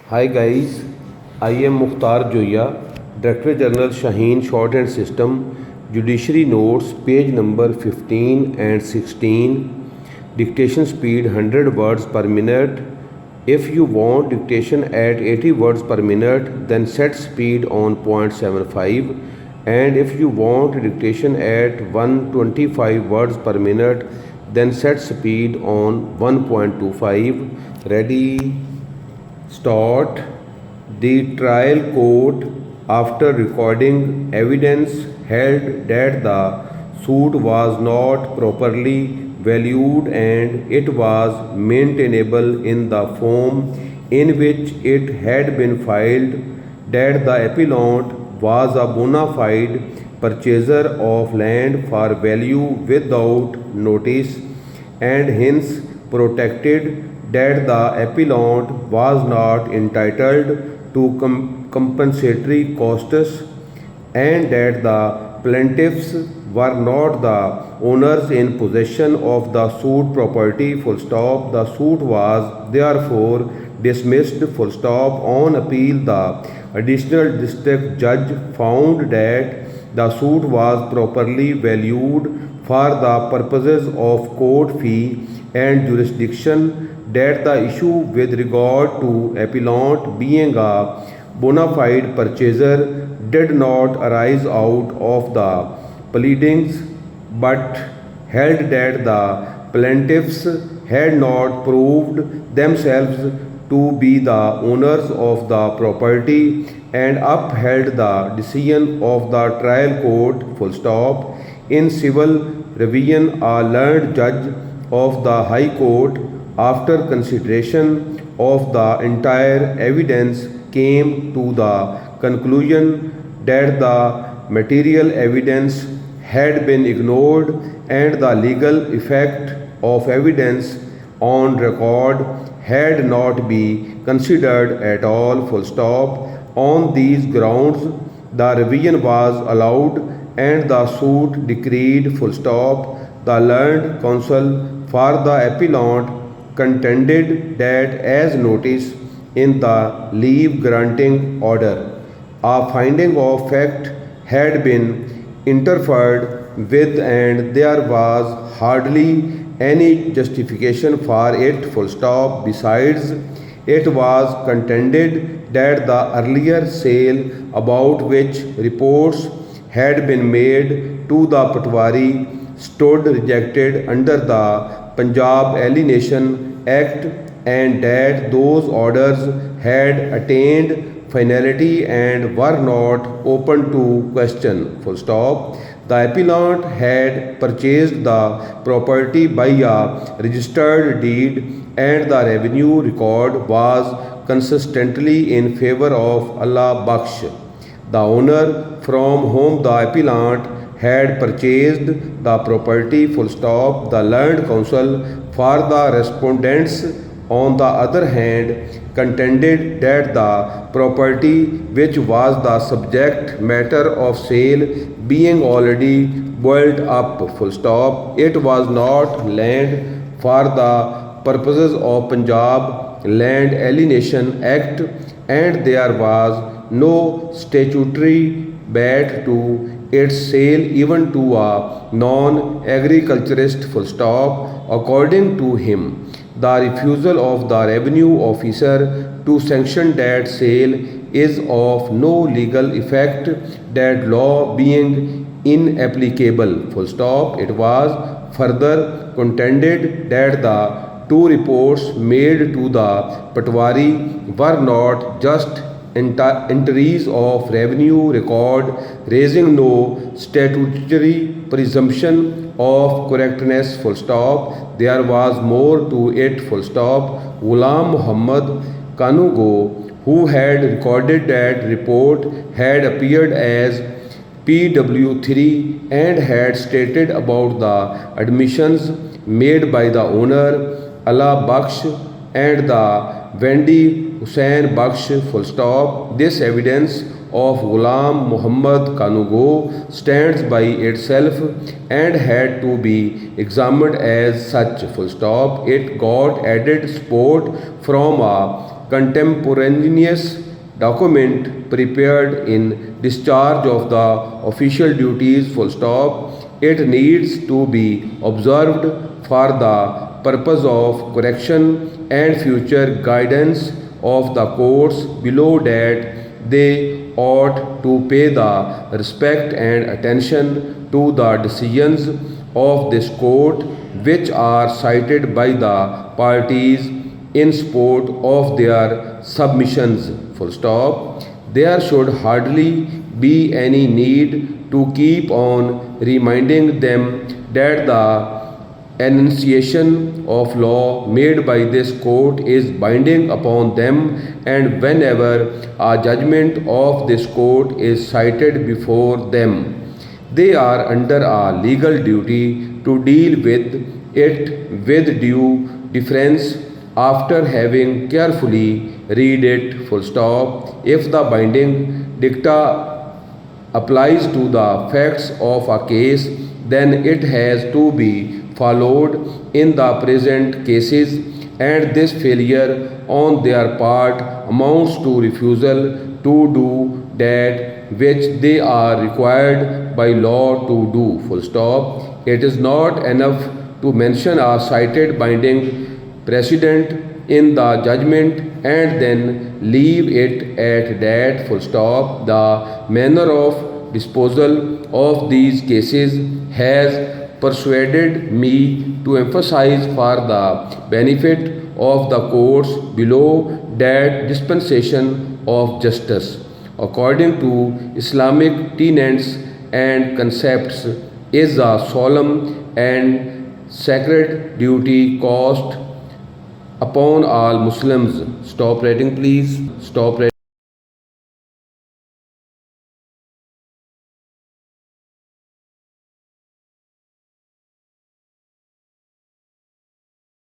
Hi guys, I am Mukhtar Joya, Director General Shaheen Shorthand System, Judiciary Notes, page number 15 and 16. Dictation speed 100 words per minute. If you want dictation at 80 words per minute, then set speed on 0.75. And if you want dictation at 125 words per minute, then set speed on 1.25. Ready? Start. The trial court, after recording evidence, held that the suit was not properly valued and it was maintainable in the form in which it had been filed, that the appellant was a bona fide purchaser of land for value without notice and hence protected, that the appellant was not entitled to compensatory costs and that the plaintiffs were not the owners in possession of the suit property. Full stop. The suit was therefore dismissed. Full stop. On appeal, the additional district judge found that the suit was properly valued for the purposes of court fee and jurisdiction, that the issue with regard to appellant being a bona fide purchaser did not arise out of the pleadings, but held that the plaintiffs had not proved themselves to be the owners of the property and upheld the decision of the trial court. Full stop. In civil revision, a learned judge of the High Court, after consideration of the entire evidence, came to the conclusion that the material evidence had been ignored and the legal effect of evidence on record had not been considered at all. Full stop. On these grounds, the revision was allowed and the suit decreed. Full stop. The learned counsel for the appellant contended that as noticed in the leave granting order, a finding of fact had been interfered with and there was hardly any justification for it. Full stop. Besides, it was contended that the earlier sale, about which reports had been made to the Patwari, stood rejected under the Punjab Alienation Act and that those orders had attained finality and were not open to question. Full stop. The appellant had purchased the property by a registered deed and the revenue record was consistently in favor of Allah Baksh, the owner from whom the appellant had purchased the property. Full stop. The learned counsel for the respondents, on the other hand, contended that the property which was the subject matter of sale being already built up, full stop, it was not land for the purposes of Punjab Land Alienation Act and there was no statutory bat to its sale even to a non-agriculturist. Full stop. According to him, the refusal of the revenue officer to sanction that sale is of no legal effect, that law being inapplicable. Full stop. It was further contended that the two reports made to the Patwari were not just entries of revenue record, raising no statutory presumption of correctness. Full stop. There was more to it. Full stop. Ghulam Muhammad Kanugo, who had recorded that report, had appeared as PW3 and had stated about the admissions made by the owner Allah Baksh and the Wendy Hussain Baksh. Full stop. This evidence of Ghulam Muhammad Kanugo stands by itself and had to be examined as such. Full stop. It got added support from a contemporaneous document prepared in discharge of the official duties, full stop. It needs to be observed for the purpose of correction and future guidance of the courts below that they ought to pay the respect and attention to the decisions of this court which are cited by the parties in support of their submissions, full stop. There should hardly be any need to keep on reminding them that the enunciation of law made by this court is binding upon them, and whenever a judgment of this court is cited before them, they are under a legal duty to deal with it with due deference after having carefully read it, full stop. If the binding dicta applies to the facts of a case, then it has to be followed in the present cases, and this failure on their part amounts to refusal to do that which they are required by law to do, full stop. It is not enough to mention a cited binding precedent in the judgment and then leave it at that, full stop. The manner of disposal of these cases has persuaded me to emphasize for the benefit of the courts below that dispensation of justice according to Islamic tenets and concepts is a solemn and sacred duty caused upon all Muslims. Stop writing, please. Stop writing.